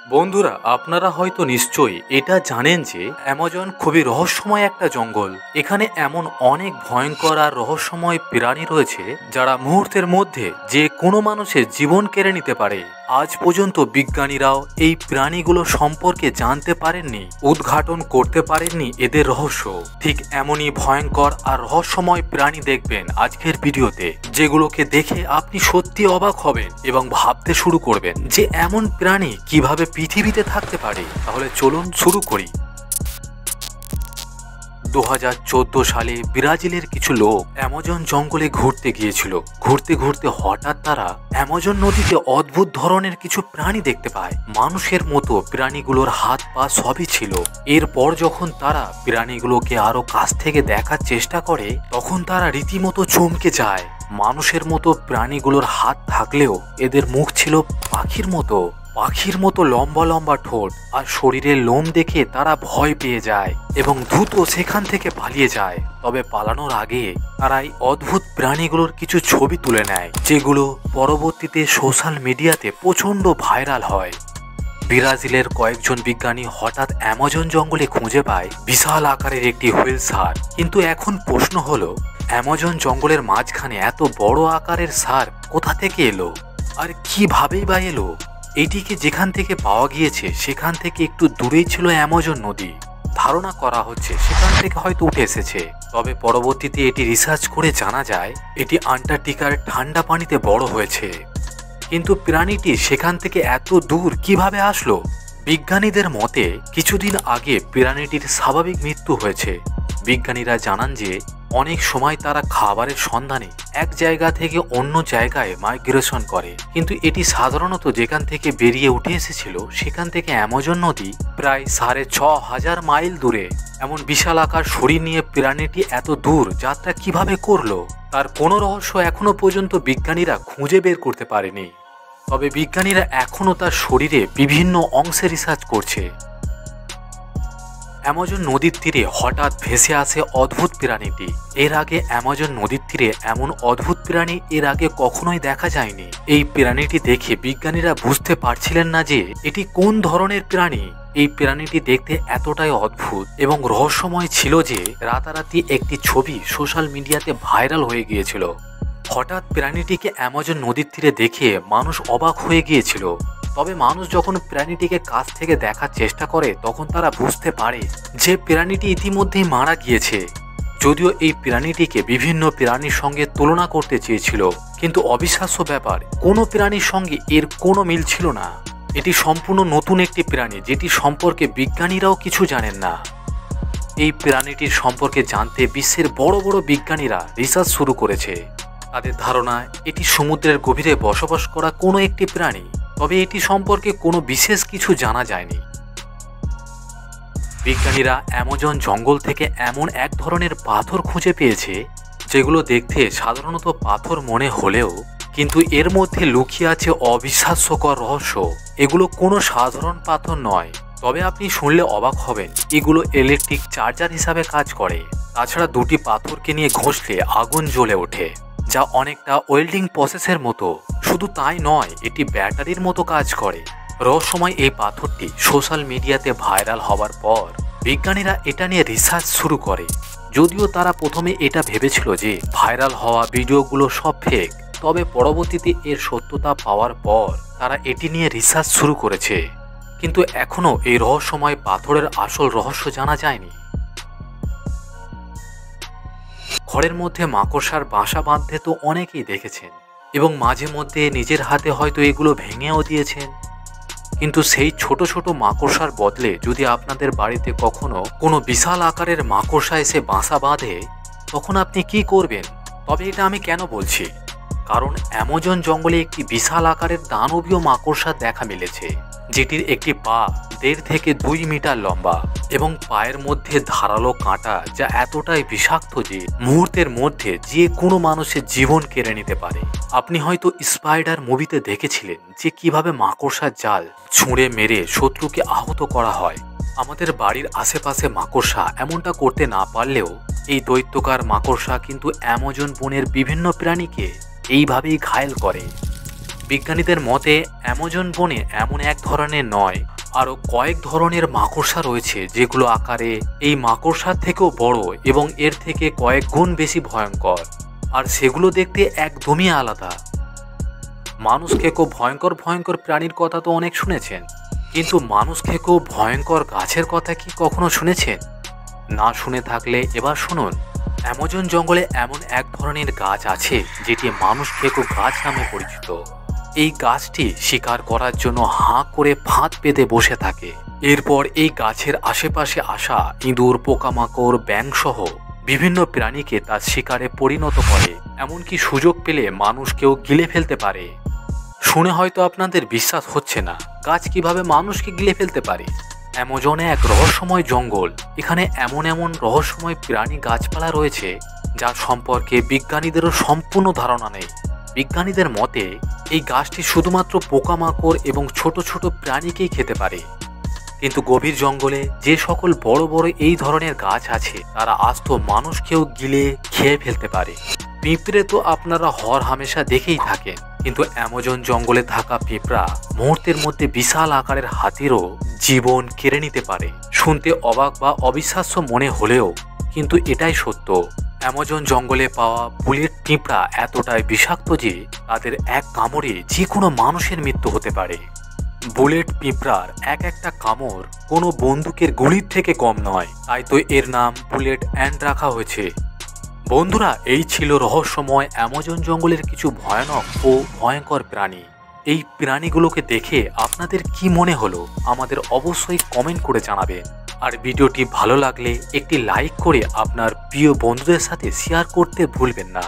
বন্ধুরা, আপনারা হয়তো নিশ্চয়ই এটা জানেন যে অ্যামাজন খুবই রহস্যময় একটা জঙ্গল। এখানে এমন অনেক ভয়ঙ্কর আর রহস্যময় প্রাণী রয়েছে যারা মুহূর্তের মধ্যে যে কোনো মানুষের জীবন কেড়ে নিতে পারে। আজ পর্যন্ত বিজ্ঞানীরাও এই প্রাণীগুলো সম্পর্কে জানতে পারেননি, উদ্ঘাটন করতে পারেননি এদের রহস্য। ঠিক এমনই ভয়ঙ্কর আর রহস্যময় প্রাণী দেখবেন আজকের ভিডিওতে, যেগুলোকে দেখে আপনি সত্যি অবাক হবেন এবং ভাবতে শুরু করবেন যে এমন প্রাণী কিভাবে পৃথিবীতে থাকতে পারে। তাহলে চলুন শুরু করি। 2014 সালে ব্রাজিলের কিছু লোক অ্যামাজন জঙ্গলে ঘুরতে গিয়েছিল। ঘুরতে ঘুরতে হঠাৎ তারা অ্যামাজন নদীতে অদ্ভুত ধরনের কিছু প্রাণী দেখতে পায়। মানুষের মতো প্রাণীগুলোর হাত পা সবই ছিল। এরপর যখন তারা প্রাণীগুলোকে আরো কাছ থেকে দেখার চেষ্টা করে, তখন তারা রীতিমতো চমকে যায়। মানুষের মতো প্রাণীগুলোর হাত থাকলেও এদের মুখ ছিল পাখির মতো লম্বা লম্বা ঠোঁট আর শরীরের লোম দেখে তারা ভয় পেয়ে যায় এবং দ্রুত সেখান থেকে পালিয়ে যায়। তবে পালানোর আগে তারা এই অদ্ভুত প্রাণীগুলোর কিছু ছবি তুলে নেয়, যেগুলো পরবর্তীতে সোশ্যাল মিডিয়াতে প্রচণ্ড ভাইরাল হয়। ব্রাজিলের কয়েকজন বিজ্ঞানী হঠাৎ অ্যামাজন জঙ্গলে খুঁজে পায় বিশাল আকারের একটি হুইল সার। কিন্তু এখন প্রশ্ন হলো, অ্যামাজন জঙ্গলের মাঝখানে এত বড় আকারের সার কোথা থেকে এলো আর কিভাবেই বা এলো? এটিকে যেখান থেকে পাওয়া গিয়েছে সেখান থেকে একটু দূরেই ছিল অ্যামাজন নদী। ধারণা করা হচ্ছে সেখান থেকে হয়তো উঠে এসেছে। তবে পরবর্তীতে এটি রিসার্চ করে জানা যায় এটি আন্টার্কটিকার ঠান্ডা পানিতে বড় হয়েছে। কিন্তু প্রাণীটি সেখান থেকে এত দূর কিভাবে আসলো? বিজ্ঞানীদের মতে কিছুদিন আগে প্রাণীটির স্বাভাবিক মৃত্যু হয়েছে। বিজ্ঞানীরা জানান যে অনেক সময় তারা খাবারের সন্ধানে এক জায়গা থেকে অন্য জায়গায় মাইগ্রেশন করে, কিন্তু এটি সাধারণত যেখান থেকে বেরিয়ে উঠে এসেছিল সেখান থেকে অ্যামাজন নদী প্রায় 6,500 মাইল দূরে। এমন বিশাল আকার শরীর নিয়ে প্রাণীটি এত দূর যাত্রা কিভাবে করলো, তার কোনো রহস্য এখনো পর্যন্ত বিজ্ঞানীরা খুঁজে বের করতে পারেনি। তবে বিজ্ঞানীরা এখনও তার শরীরে বিভিন্ন অংশে রিসার্চ করছে। অ্যামাজন নদীর তীরে হঠাৎ ভেসে আসে অদ্ভুত প্রাণীটি। এর আগে অ্যামাজন নদীর তীরে এমন অদ্ভুত প্রাণী এর আগে কখনোই দেখা যায়নি। এই প্রাণীটি দেখে বিজ্ঞানীরা বুঝতে পারছিলেন না যে এটি কোন ধরনের প্রাণী। এই প্রাণীটি দেখতে এতটাই অদ্ভুত এবং রহস্যময় ছিল যে রাতারাতি একটি ছবি সোশ্যাল মিডিয়াতে ভাইরাল হয়ে গিয়েছিল। হঠাৎ প্রাণীটিকে অ্যামাজন নদীর তীরে দেখে মানুষ অবাক হয়ে গিয়েছিল। তবে মানুষ যখন প্রাণীটিকে কাছ থেকে দেখার চেষ্টা করে, তখন তারা বুঝতে পারে যে প্রাণীটি ইতিমধ্যেই মারা গিয়েছে। যদিও এই প্রাণীটিকে বিভিন্ন প্রাণীর সঙ্গে তুলনা করতে চেয়েছিল, কিন্তু অবিশ্বাস্য ব্যাপার, কোনো প্রাণীর সঙ্গে এর কোনো মিল ছিল না। এটি সম্পূর্ণ নতুন একটি প্রাণী, যেটি সম্পর্কে বিজ্ঞানীরাও কিছু জানেন না। এই প্রাণীটির সম্পর্কে জানতে বিশ্বের বড় বড় বিজ্ঞানীরা রিসার্চ শুরু করেছে। তাদের ধারণা এটি সমুদ্রের গভীরে বসবাস করা কোনো একটি প্রাণী, তবে এটি সম্পর্কে কোনো বিশেষ কিছু জানা যায়নি। বিজ্ঞানীরা অ্যামাজন জঙ্গল থেকে এমন এক ধরনের পাথর খুঁজে পেয়েছে, যেগুলো দেখতে সাধারণত পাথর মনে হলেও কিন্তু এর মধ্যে লুকিয়ে আছে অবিশ্বাস্যকর রহস্য। এগুলো কোনো সাধারণ পাথর নয়, তবে আপনি শুনলে অবাক হবেন, এগুলো ইলেকট্রিক চার্জার হিসাবে কাজ করে। তাছাড়া দুটি পাথরকে নিয়ে ঘষলে আগুন জ্বলে ওঠে, যা অনেকটা ওয়েল্ডিং প্রসেসের মতো। শুধু তাই নয়, এটি ব্যাটারির মতো কাজ করে। রহস্যময় এই পাথরটি সোশ্যাল মিডিয়াতে ভাইরাল হওয়ার পর বিজ্ঞানীরা এটা নিয়ে রিসার্চ শুরু করে। যদিও তারা প্রথমে এটা ভেবেছিল যে ভাইরাল হওয়া ভিডিওগুলো সব ফেক, তবে পরবর্তীতে এর সত্যতা পাওয়ার পর তারা এটি নিয়ে রিসার্চ শুরু করেছে। কিন্তু এখনও এই রহস্যময় পাথরের আসল রহস্য জানা যায়নি। ঘরের মধ্যে মাকড়সার বাসা বাঁধতে তো অনেকেই দেখেছেন এবং মাঝে মধ্যে নিজের হাতে হয়তো এগুলো ভেঙেও দিয়েছেন। কিন্তু সেই ছোট ছোট মাকড়সার বদলে যদি আপনাদের বাড়িতে কখনো কোনো বিশাল আকারের মাকড়সা এসে বাসা বাঁধে, তখন আপনি কি করবেন? তবে এটা আমি কেন বলছি, কারণ অ্যামাজন জঙ্গলে একটি বিশাল আকারের দানবীয় মাকড়সা দেখা মিলেছে, যেটির একটি পা 1.5 থেকে 2 মিটার লম্বা এবং পায়ের মধ্যে ধারালো কাঁটা, যা এতটাই বিষাক্ত যে মুহূর্তের মধ্যে যে কোনো মানুষের জীবন কেড়ে নিতে পারে। আপনি হয়তো স্পাইডার মুভিতে দেখেছিলেন যে কিভাবে মাকড়সার জাল ছুঁড়ে মেরে শত্রুকে আহত করা হয়। আমাদের বাড়ির আশেপাশে মাকড়সা এমনটা করতে না পারলেও এই দৈত্যকার মাকড়সা কিন্তু অ্যামাজন বনের বিভিন্ন প্রাণীকে এইভাবেই ঘায়েল করে। বিজ্ঞানীদের মতে অ্যামাজন বনে এমন এক ধরনের নয় আরও কয়েক ধরনের মাকড়সা রয়েছে যেগুলো আকারে এই মাকড়সার থেকেও বড় এবং এর থেকে কয়েক গুণ বেশি ভয়ঙ্কর, আর সেগুলো দেখতে একদমই আলাদা। মানুষ খেকো ভয়ঙ্কর ভয়ঙ্কর প্রাণীর কথা তো অনেক শুনেছেন, কিন্তু মানুষ খেকো ভয়ঙ্কর গাছের কথা কি কখনো শুনেছেন? না শুনে থাকলে এবার শুনুন। অ্যামাজন জঙ্গলে এমন এক ধরনের গাছ আছে যেটি মানুষ খেকো গাছ নামে পরিচিত। এই গাছটি শিকার করার জন্য হাঁ করে ফাঁদ পেতে বসে থাকে। এরপর এই গাছের আশেপাশে আসা ইঁদুর, পোকামাকড়, ব্যাঙ সহ বিভিন্ন প্রাণীকে তার শিকারে পরিণত করে, এমনকি সুযোগ পেলে মানুষকেও গিলে ফেলতে পারে। শুনে হয়তো আপনাদের বিশ্বাস হচ্ছে না, গাছ কিভাবে মানুষকে গিলে ফেলতে পারে। অ্যামাজনে এক রহস্যময় জঙ্গল, এখানে এমন এমন রহস্যময় প্রাণী গাছপালা রয়েছে যার সম্পর্কে বিজ্ঞানীদেরও সম্পূর্ণ ধারণা নেই। বিজ্ঞানীদের মতে এই গাছটি শুধুমাত্র পোকামাকড় এবং ছোট ছোট প্রাণীকেই খেতে পারে, কিন্তু গভীর জঙ্গলে যে সকল বড় বড় এই ধরনের গাছ আছে তারা আস্ত মানুষকেও গিলে খেয়ে ফেলতে পারে। পিঁপড়ে তো আপনারা হর হামেশা দেখেই থাকেন, কিন্তু অ্যামাজন জঙ্গলে থাকা পিঁপড়া মুহূর্তের মধ্যে বিশাল আকারের হাতিরও জীবন কেড়ে নিতে পারে। শুনতে অবাক বা অবিশ্বাস্য মনে হলেও কিন্তু এটাই সত্য। অ্যামাজন জঙ্গলে পাওয়া বুলেট পিঁপড়া এতটাই বিষাক্ত যে তাদের এক কামড়ে যে কোনো মানুষের মৃত্যু হতে পারে। বুলেট পিঁপড়ার এক একটা কামড় কোনো বন্দুকের গুলির থেকে কম নয়, তাই তো এর নাম বুলেট অ্যান্ড রাখা হয়েছে। বন্ধুরা, এই ছিল রহস্যময় অ্যামাজন জঙ্গলের কিছু ভয়ানক ও ভয়ঙ্কর প্রাণী। এই প্রাণীগুলোকে দেখে আপনাদের কি মনে হলো আমাদের অবশ্যই কমেন্ট করে জানাবেন। আর ভিডিওটি ভালো লাগলে একটি লাইক করে আপনার প্রিয় বন্ধুদের সাথে শেয়ার করতে ভুলবেন না।